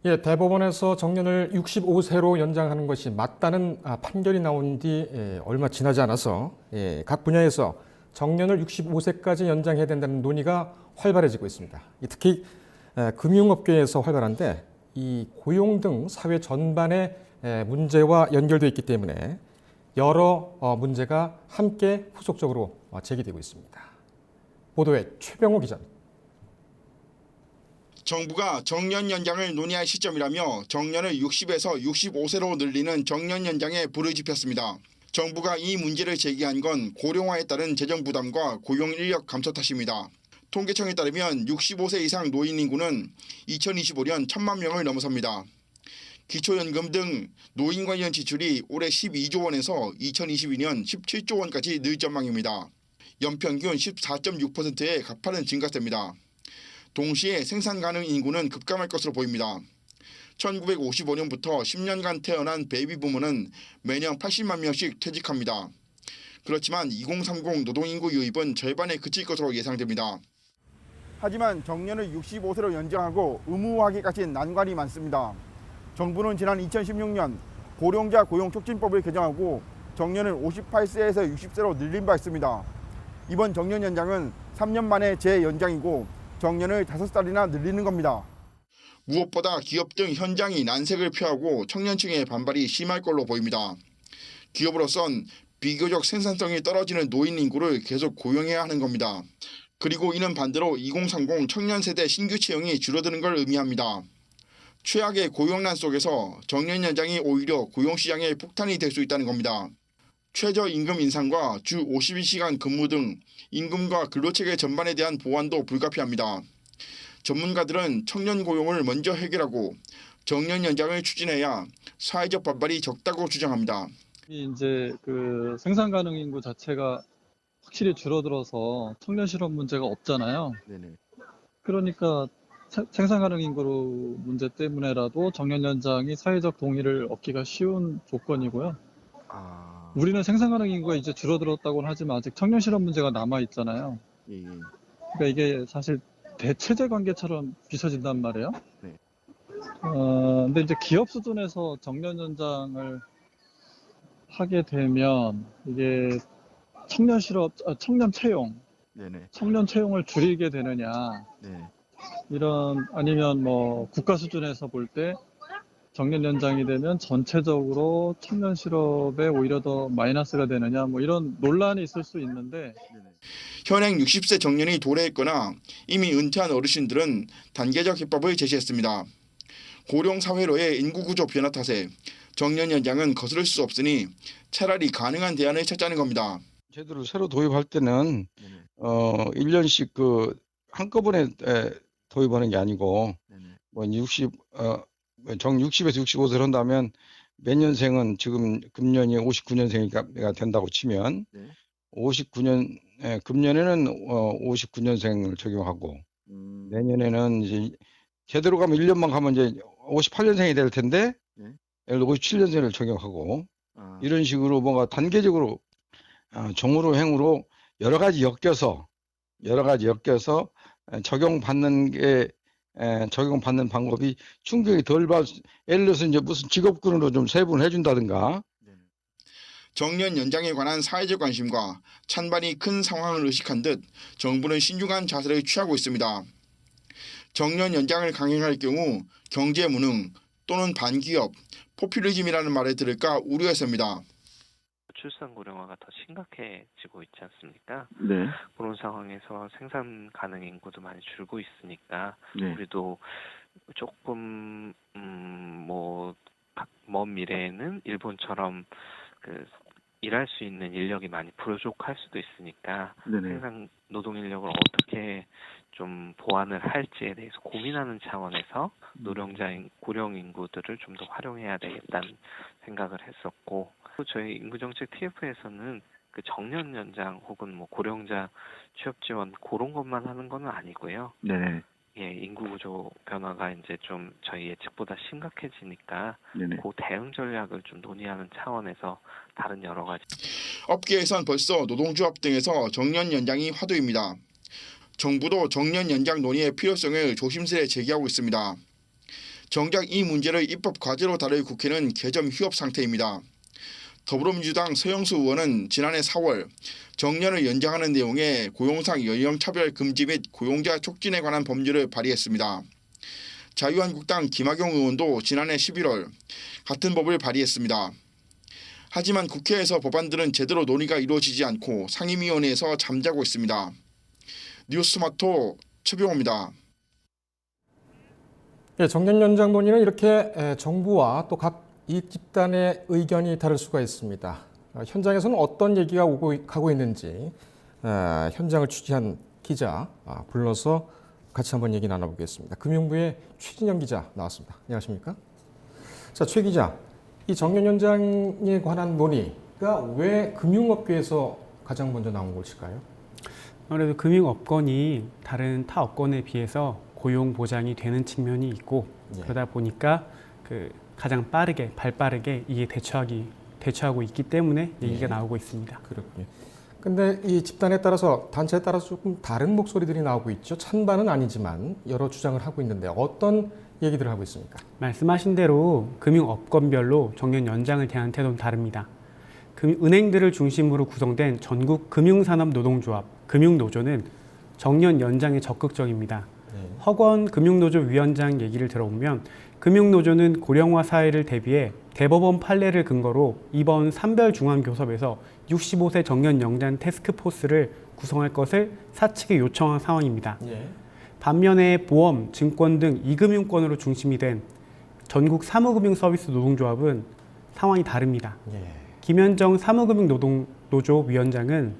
예, 대법원에서 정년을 65세로 연장하는 것이 맞다는 판결이 나온 뒤 얼마 지나지 않아서 각 분야에서 정년을 65세까지 연장해야 된다는 논의가 활발해지고 있습니다. 특히 금융업계에서 활발한데 이 고용 등 사회 전반의 문제와 연결되어 있기 때문에 여러 문제가 함께 후속적으로 제기되고 있습니다. 보도에 최병호 기자입니다. 정부가 정년 연장을 논의할 시점이라며 정년을 60에서 65세로 늘리는 정년 연장에 불을 지폈습니다. 정부가 이 문제를 제기한 건 고령화에 따른 재정 부담과 고용 인력 감소 탓입니다. 통계청에 따르면 65세 이상 노인 인구는 2025년 1,000만 명을 넘어섭니다. 기초연금 등 노인 관련 지출이 올해 12조 원에서 2022년 17조 원까지 늘 전망입니다. 연평균 14.6%의 가파른 증가세입니다. 동시에 생산 가능 인구는 급감할 것으로 보입니다. 1955년부터 10년간 태어난 베이비 부모는 매년 80만 명씩 퇴직합니다. 그렇지만 2030 노동인구 유입은 절반에 그칠 것으로 예상됩니다. 하지만 정년을 65세로 연장하고 의무화하기까지 난관이 많습니다. 정부는 지난 2016년 고령자 고용촉진법을 개정하고 정년을 58세에서 60세로 늘린 바 있습니다. 이번 정년 연장은 3년 만에 재연장이고 정년을 5살이나 늘리는 겁니다. 무엇보다 기업 등 현장이 난색을 표하고 청년층의 반발이 심할 걸로 보입니다. 기업으로선 비교적 생산성이 떨어지는 노인 인구를 계속 고용해야 하는 겁니다. 그리고 이는 반대로 2030 청년 세대 신규 채용이 줄어드는 걸 의미합니다. 최악의 고용난 속에서 정년 연장이 오히려 고용시장의 폭탄이 될 수 있다는 겁니다. 최저임금 인상과 주 52시간 근무 등 임금과 근로체계 전반에 대한 보완도 불가피합니다. 전문가들은 청년 고용을 먼저 해결하고 정년 연장을 추진해야 사회적 반발이 적다고 주장합니다. 이제 그 생산 가능 인구 자체가 확실히 줄어들어서 청년 실업 문제가 없잖아요. 네네. 그러니까 생산 가능 인구 문제 때문에라도 정년 연장이 사회적 동의를 얻기가 쉬운 조건이고요. 우리는 생산 가능 인구가 이제 줄어들었다고는 하지만 아직 청년 실업 문제가 남아 있잖아요. 그러니까 이게 사실 대체제 관계처럼 비춰진단 말이에요. 네. 근데 이제 기업 수준에서 정년 연장을 하게 되면 이게 청년 실업, 청년 채용, 네네. 청년 채용을 줄이게 되느냐, 네. 이런 아니면 뭐 국가 수준에서 볼 때 정년 연장이 되면 전체적으로 청년 실업에 오히려 더 마이너스가 되느냐, 뭐 이런 논란이 있을 수 있는데. 현행 60세 정년이 도래했거나 이미 은퇴한 어르신들은 단계적 해법을 제시했습니다. 고령 사회로의 인구구조 변화 탓에 정년 연장은 거스를 수 없으니 차라리 가능한 대안을 찾자는 겁니다. 제도를 새로 도입할 때는 1년씩 한꺼번에 도입하는 게 아니고 뭐 60에서 65세를 한다면 몇 년생은 지금 금년이 59년생이가 된다고 치면 59년 금년에는 59년생을 적용하고 내년에는 이제 제대로 가면 1년만 가면 이제 58년생이 될 텐데 예를 들어 57년생을 적용하고 이런 식으로 뭔가 단계적으로 종으로 행으로 여러 가지 엮여서 적용받는 방법이 충격이 덜 받. 예를 들어서 이제 무슨 직업군으로 좀 세분해 준다든가. 정년 연장에 관한 사회적 관심과 찬반이 큰 상황을 의식한 듯 정부는 신중한 자세를 취하고 있습니다. 정년 연장을 강행할 경우 경제 무능 또는 반기업, 포퓰리즘이라는 말을 들을까 우려했습니다. 출산 고령화가 더 심각해지고 있지 않습니까? 네. 그런 상황에서 생산 가능 인구도 많이 줄고 있으니까 네. 우리도 조금 먼 미래에는 일본처럼 일할 수 있는 인력이 많이 부족할 수도 있으니까 네네. 생산 노동 인력을 어떻게 좀 보완을 할지에 대해서 고민하는 차원에서 고령 인구들을 좀 더 활용해야 되겠다는 생각을 했었고, 저희 인구정책 TF에서는 그 정년 연장 혹은 뭐 고령자 취업 지원 그런 것만 하는 건 아니고요. 네. 예, 인구 구조 변화가 이제 좀 저희 예측보다 심각해지니까 네네. 그 대응 전략을 좀 논의하는 차원에서 다른 여러 가지. 업계에선 벌써 노동조합 등에서 정년 연장이 화두입니다. 정부도 정년 연장 논의의 필요성을 조심스레 제기하고 있습니다. 정작 이 문제를 입법 과제로 다룰 국회는 개점 휴업 상태입니다. 더불어민주당 서영수 의원은 지난해 4월 정년을 연장하는 내용의 고용상 연령차별 금지 및 고용자 촉진에 관한 법률을 발의했습니다. 자유한국당 김학용 의원도 지난해 11월 같은 법을 발의했습니다. 하지만 국회에서 법안들은 제대로 논의가 이루어지지 않고 상임위원회에서 잠자고 있습니다. 뉴스토마토 최병호입니다. 예, 정년 연장 논의는 이렇게 정부와 또 각 이익 집단의 의견이 다를 수가 있습니다. 현장에서는 어떤 얘기가 가고 있는지 현장을 취재한 기자 불러서 같이 한번 얘기 나눠보겠습니다. 금융부의 최진영 기자 나왔습니다. 안녕하십니까? 자, 최 기자, 이 정년 연장에 관한 논의가 왜 금융업계에서 가장 먼저 나온 것일까요? 아무래도 금융업권이 다른 타 업권에 비해서 고용 보장이 되는 측면이 있고 그러다 보니까 가장 빠르게 발빠르게 이게 대처하고 있기 때문에 얘기가 나오고 있습니다. 그렇군요. 근데 이 집단에 따라서 단체에 따라서 조금 다른 목소리들이 나오고 있죠. 찬반은 아니지만 여러 주장을 하고 있는데 어떤 얘기들을 하고 있습니까? 말씀하신 대로 금융업권별로 정년 연장을 대한 태도는 다릅니다. 은행들을 중심으로 구성된 전국 금융산업노동조합, 금융노조는 정년 연장에 적극적입니다. 허건 금융노조 위원장 얘기를 들어보면 금융노조는 고령화 사회를 대비해 대법원 판례를 근거로 이번 산별중앙교섭에서 65세 정년 연장 태스크포스를 구성할 것을 사측에 요청한 상황입니다. 반면에 보험, 증권 등 이금융권으로 중심이 된 전국 사무금융서비스 노동조합은 상황이 다릅니다. 김현정 사무금융노조 위원장은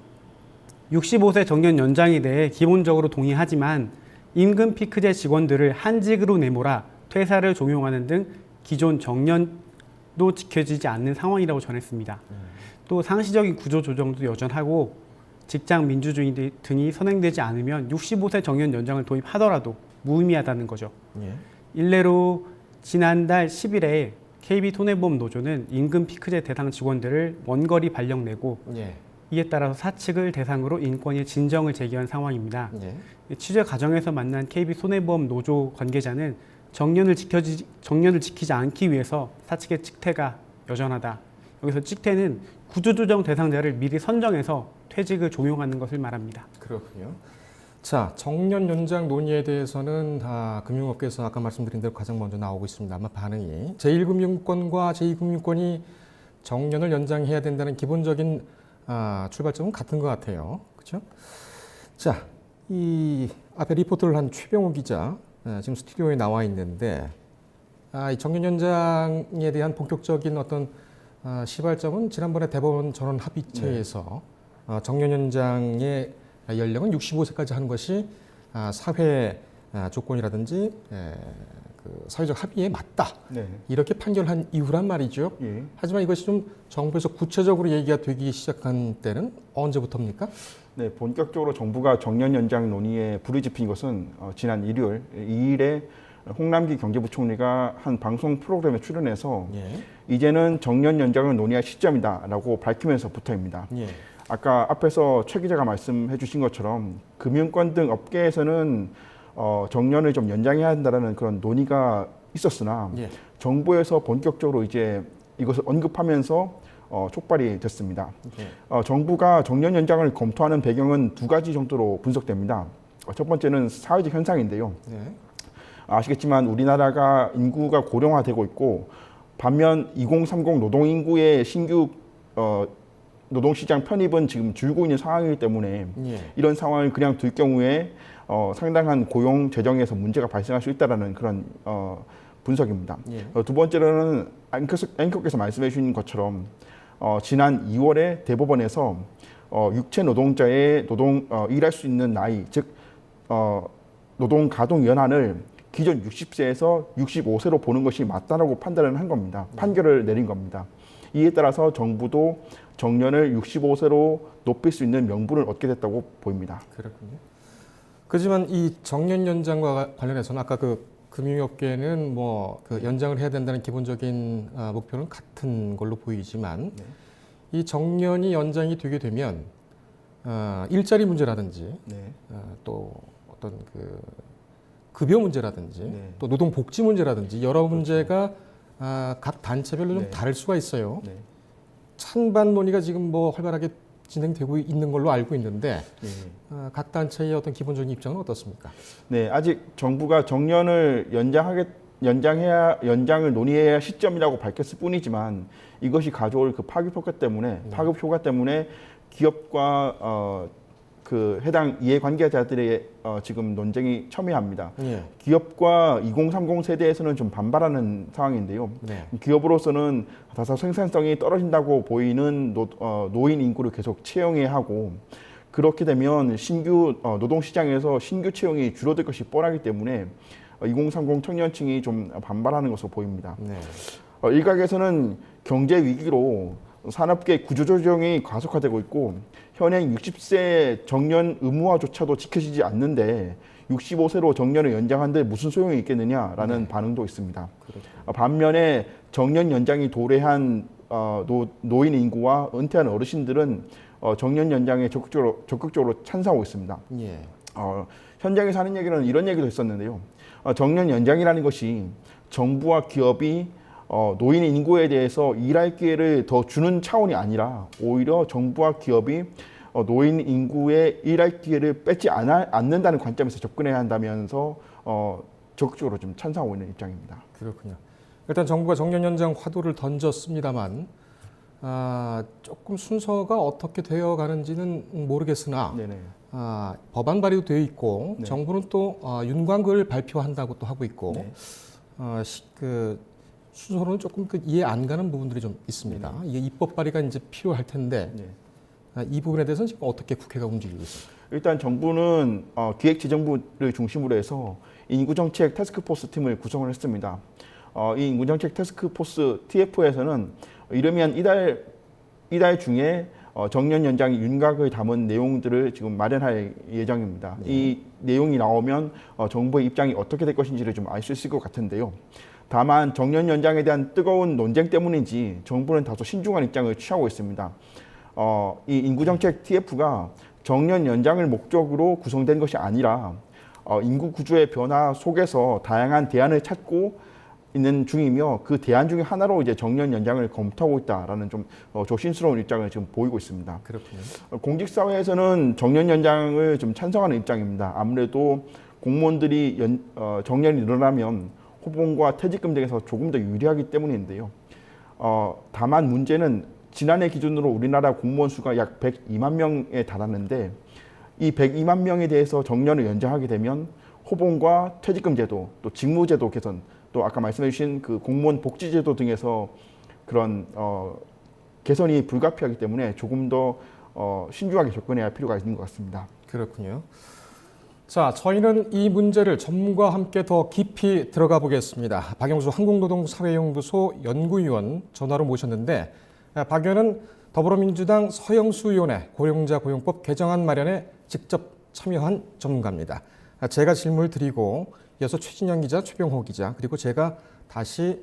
65세 정년 연장에 대해 기본적으로 동의하지만 임금 피크제 직원들을 한직으로 내몰아 퇴사를 종용하는 등 기존 정년도 지켜지지 않는 상황이라고 전했습니다. 또 상시적인 구조 조정도 여전하고 직장 민주주의 등이 선행되지 않으면 65세 정년 연장을 도입하더라도 무의미하다는 거죠. 일례로 지난달 10일에 KB손해보험 노조는 임금 피크제 대상 직원들을 원거리 발령 내고 이에 따라서 사측을 대상으로 인권의 진정을 제기한 상황입니다. 취재 과정에서 만난 KB손해보험 노조 관계자는 정년을 지키지 않기 위해서 사측의 직태가 여전하다. 여기서 직태는 구조조정 대상자를 미리 선정해서 퇴직을 종용하는 것을 말합니다. 그렇군요. 자, 정년 연장 논의에 대해서는 금융업계에서 아까 말씀드린 대로 가장 먼저 나오고 있습니다. 아마 반응이 제1금융권과 제2금융권이 정년을 연장해야 된다는 기본적인 출발점은 같은 것 같아요. 그렇죠? 자, 이 앞에 리포트를 한 최병호 기자 지금 스튜디오에 나와 있는데 이 정년 연장에 대한 본격적인 어떤 시발점은 지난번에 대법원 전원 합의체에서 정년 연장의 연령은 65세까지 하는 것이 사회 조건이라든지 그 사회적 합의에 맞다. 이렇게 판결한 이후란 말이죠. 하지만 이것이 좀 정부에서 구체적으로 얘기가 되기 시작한 때는 언제부터입니까? 네, 본격적으로 정부가 정년 연장 논의에 불이 지핀 것은 지난 일요일 2일에 홍남기 경제부총리가 한 방송 프로그램에 출연해서 이제는 정년 연장을 논의할 시점이다라고 밝히면서부터입니다. 아까 앞에서 최 기자가 말씀해 주신 것처럼 금융권 등 업계에서는 정년을 좀 연장해야 한다는 그런 논의가 있었으나 정부에서 본격적으로 이제 이것을 언급하면서 촉발이 됐습니다. 정부가 정년 연장을 검토하는 배경은 두 가지 정도로 분석됩니다. 첫 번째는 사회적 현상인데요. 아시겠지만 우리나라가 인구가 고령화되고 있고 반면 2030 노동인구의 신규 노동시장 편입은 지금 줄고 있는 상황이기 때문에 이런 상황을 그냥 둘 경우에 상당한 고용 재정에서 문제가 발생할 수 있다는 그런 분석입니다. 두 번째로는 앵커께서 말씀해 주신 것처럼 지난 2월에 대법원에서 육체 노동자의 일할 수 있는 나이, 즉 노동 가동 연한을 기존 60세에서 65세로 보는 것이 맞다라고 판단을 한 겁니다. 판결을 내린 겁니다. 이에 따라서 정부도 정년을 65세로 높일 수 있는 명분을 얻게 됐다고 보입니다. 그렇군요. 그렇지만 이 정년 연장과 관련해서는 아까 그 금융업계는 그 연장을 해야 된다는 기본적인 목표는 같은 걸로 보이지만 이 정년이 연장이 되게 되면 일자리 문제라든지 또 어떤 그 급여 문제라든지 네. 또 노동 복지 문제라든지 여러 문제가 각 단체별로 좀 네. 다를 수가 있어요. 네. 찬반 논의가 지금 뭐 활발하게 진행되고 있는 걸로 알고 있는데 네. 각 단체의 어떤 기본적인 입장은 어떻습니까? 네, 아직 정부가 정년을 연장을 논의해야 할 시점이라고 밝혔을 뿐이지만 이것이 가져올 그 파급 효과 때문에 기업과 그 해당 이해관계자들의 지금 논쟁이 첨예합니다. 예. 기업과 2030 세대에서는 좀 반발하는 상황인데요. 네. 기업으로서는 다소 생산성이 떨어진다고 보이는 노인 인구를 계속 채용해야 하고 그렇게 되면 신규 노동시장에서 신규 채용이 줄어들 것이 뻔하기 때문에 2030 청년층이 좀 반발하는 것으로 보입니다. 네. 일각에서는 경제 위기로 산업계 구조조정이 가속화되고 있고 현행 60세 정년 의무화조차도 지켜지지 않는데 65세로 정년을 연장하는데 무슨 소용이 있겠느냐라는 반응도 있습니다. 반면에 정년 연장이 도래한 노인 인구와 은퇴한 어르신들은 정년 연장에 적극적으로 찬성하고 있습니다. 예. 현장에서 하는 얘기는 이런 얘기도 있었는데요. 정년 연장이라는 것이 정부와 기업이 노인 인구에 대해서 일할 기회를 더 주는 차원이 아니라 오히려 정부와 기업이 노인 인구의 일할 기회를 뺏지 않는다는 관점에서 접근해야 한다면서 적극적으로 좀 찬성하고 있는 입장입니다. 그렇군요. 일단 정부가 정년 연장 화두를 던졌습니다만 조금 순서가 어떻게 되어 가는지는 모르겠으나 네네. 법안 발의도 되어 있고 네. 정부는 또 윤곽을 발표한다고 또 하고 있고 네. 그 순서로는 조금 이해 안 가는 부분들이 좀 있습니다. 이게 입법 발의가 이제 필요할 텐데 네. 이 부분에 대해서는 지금 어떻게 국회가 움직이고 있습니까? 일단 정부는 기획재정부를 중심으로 해서 인구정책 태스크포스 팀을 구성을 했습니다. 이 인구정책 태스크포스 TF에서는 이름이 한 이달 중에 정년 연장 윤곽을 담은 내용들을 지금 마련할 예정입니다. 네. 이 내용이 나오면 정부의 입장이 어떻게 될 것인지를 좀 알 수 있을 것 같은데요. 다만 정년 연장에 대한 뜨거운 논쟁 때문인지 정부는 다소 신중한 입장을 취하고 있습니다. 이 인구정책 TF가 정년 연장을 목적으로 구성된 것이 아니라 인구 구조의 변화 속에서 다양한 대안을 찾고 있는 중이며 그 대안 중에 하나로 이제 정년 연장을 검토하고 있다라는 좀 조심스러운 입장을 지금 보이고 있습니다. 그렇군요. 공직사회에서는 정년 연장을 좀 찬성하는 입장입니다. 아무래도 공무원들이 정년이 늘어나면 호봉과 퇴직금 등에서 조금 더 유리하기 때문인데요. 다만 문제는 지난해 기준으로 우리나라 공무원 수가 약 102만 명에 달하는데 이 102만 명에 대해서 정년을 연장하게 되면 호봉과 퇴직금 제도, 또 직무제도 개선, 또 아까 말씀해 주신 그 공무원 복지제도 등에서 그런 개선이 불가피하기 때문에 조금 더 신중하게 접근해야 할 필요가 있는 것 같습니다. 그렇군요. 자, 저희는 이 문제를 전문가와 함께 더 깊이 들어가 보겠습니다. 박영수 한국노동사회연구소 연구위원 전화로 모셨는데 박 의원은 더불어민주당 서영수 의원의 고령자 고용법 개정안 마련에 직접 참여한 전문가입니다. 제가 질문을 드리고 이어서 최진영 기자, 최병호 기자 그리고 제가 다시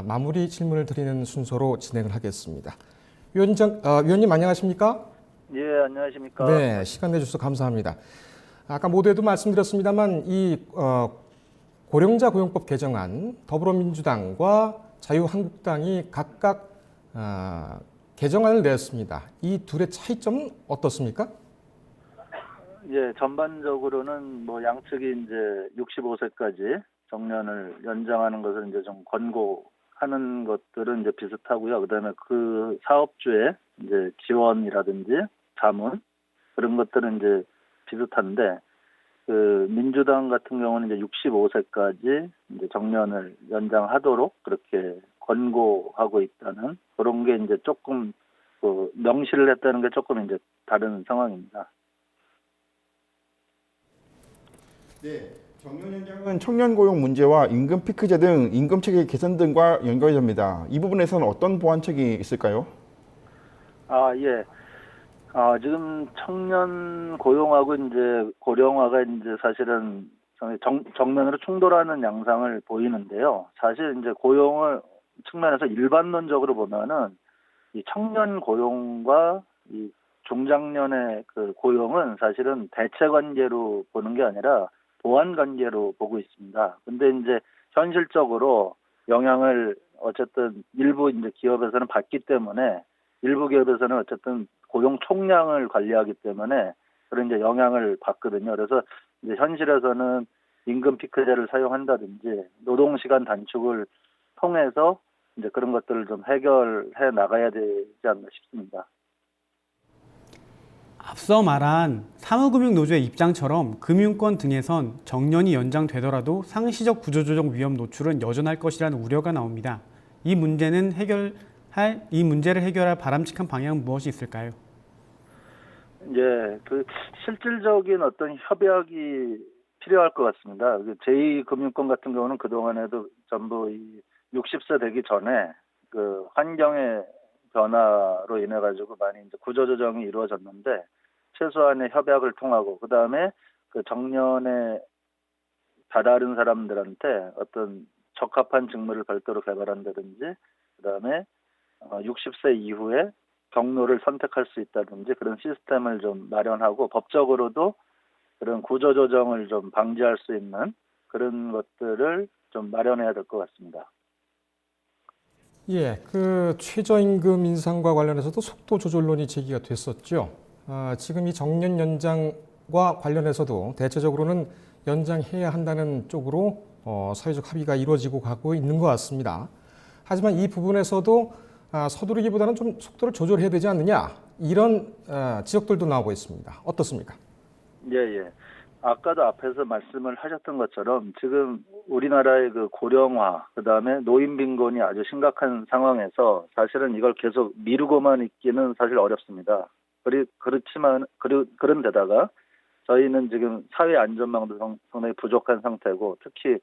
마무리 질문을 드리는 순서로 진행을 하겠습니다. 위원님 안녕하십니까? 예, 안녕하십니까? 네, 시간 내주셔서 감사합니다. 아까 모두에도 말씀드렸습니다만 이 고령자 고용법 개정안 더불어민주당과 자유한국당이 각각 개정안을 냈습니다. 이 둘의 차이점은 어떻습니까? 예, 전반적으로는 뭐 양측이 이제 65세까지 정년을 연장하는 것을 이제 좀 권고하는 것들은 이제 비슷하고요. 그다음에 그 사업주의 이제 지원이라든지 자문 그런 것들은 이제 비슷한데 그 민주당 같은 경우는 이제 65세까지 이제 정년을 연장하도록 그렇게 권고하고 있다는 그런 게 이제 조금 그 명시를 했다는 게 조금 이제 다른 상황입니다. 네, 정년 연장은 청년 고용 문제와 임금 피크제 등 임금 체계 개선 등과 연관이 됩니다. 이 부분에서는 어떤 보완책이 있을까요? 예. 지금 청년 고용하고 이제 고령화가 이제 사실은 정면으로 충돌하는 양상을 보이는데요. 사실 이제 고용을 측면에서 일반론적으로 보면은 이 청년 고용과 이 중장년의 그 고용은 사실은 대체 관계로 보는 게 아니라 보완 관계로 보고 있습니다. 근데 이제 현실적으로 영향을 어쨌든 일부 이제 기업에서는 받기 때문에 일부 기업에서는 어쨌든 고용 총량을 관리하기 때문에 그런 이제 영향을 받거든요. 그래서 이제 현실에서는 임금 피크제를 사용한다든지 노동 시간 단축을 통해서 이제 그런 것들을 좀 해결해 나가야 되지 않나 싶습니다. 앞서 말한 사무금융노조의 입장처럼 금융권 등에선 정년이 연장되더라도 상시적 구조조정 위험 노출은 여전할 것이라는 우려가 나옵니다. 이 문제를 해결할 바람직한 방향은 무엇이 있을까요? 이제 그 실질적인 어떤 협약이 필요할 것 같습니다. 제2금융권 같은 경우는 그동안에도 전부 이 60세 되기 전에 그 환경의 변화로 인해 가지고 많이 이제 구조조정이 이루어졌는데 최소한의 협약을 통하고 그 다음에 그 정년에 다다른 사람들한테 어떤 적합한 직무를 별도로 개발한다든지 그 다음에 60세 이후에 경로를 선택할 수 있다든지 그런 시스템을 좀 마련하고 법적으로도 그런 구조조정을 좀 방지할 수 있는 그런 것들을 좀 마련해야 될 것 같습니다. 예, 그 최저임금 인상과 관련해서도 속도 조절론이 제기가 됐었죠. 지금 이 정년 연장과 관련해서도 대체적으로는 연장해야 한다는 쪽으로 사회적 합의가 이루어지고 가고 있는 것 같습니다. 하지만 이 부분에서도 서두르기보다는 좀 속도를 조절해야 되지 않느냐 이런 지적들도 나오고 있습니다. 어떻습니까? 예. 아까도 앞에서 말씀을 하셨던 것처럼 지금 우리나라의 그 고령화, 그 다음에 노인 빈곤이 아주 심각한 상황에서 사실은 이걸 계속 미루고만 있기는 사실 어렵습니다. 그렇지만 그런데다가 저희는 지금 사회 안전망도 상당히 부족한 상태고 특히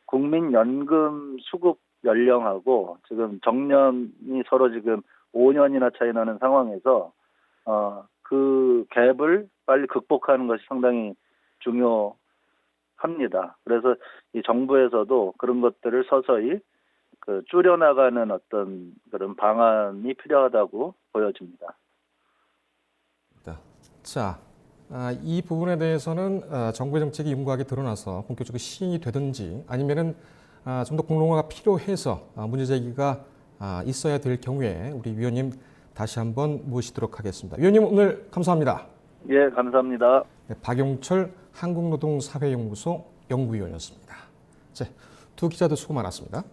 국민연금 수급 연령하고 지금 정년이 서로 지금 5년이나 차이 나는 상황에서 그 갭을 빨리 극복하는 것이 상당히 중요합니다. 그래서 이 정부에서도 그런 것들을 서서히 줄여나가는 어떤 그런 방안이 필요하다고 보여집니다. 자, 이 부분에 대해서는 정부의 정책이 윤곽에 드러나서 본격적으로 시행이 되든지 아니면은 좀 더 공론화가 필요해서 문제 제기가 있어야 될 경우에 우리 위원님 다시 한번 모시도록 하겠습니다. 위원님 오늘 감사합니다. 예, 감사합니다. 네, 박용철 한국노동사회연구소 연구위원이었습니다. 두 기자도 수고 많았습니다.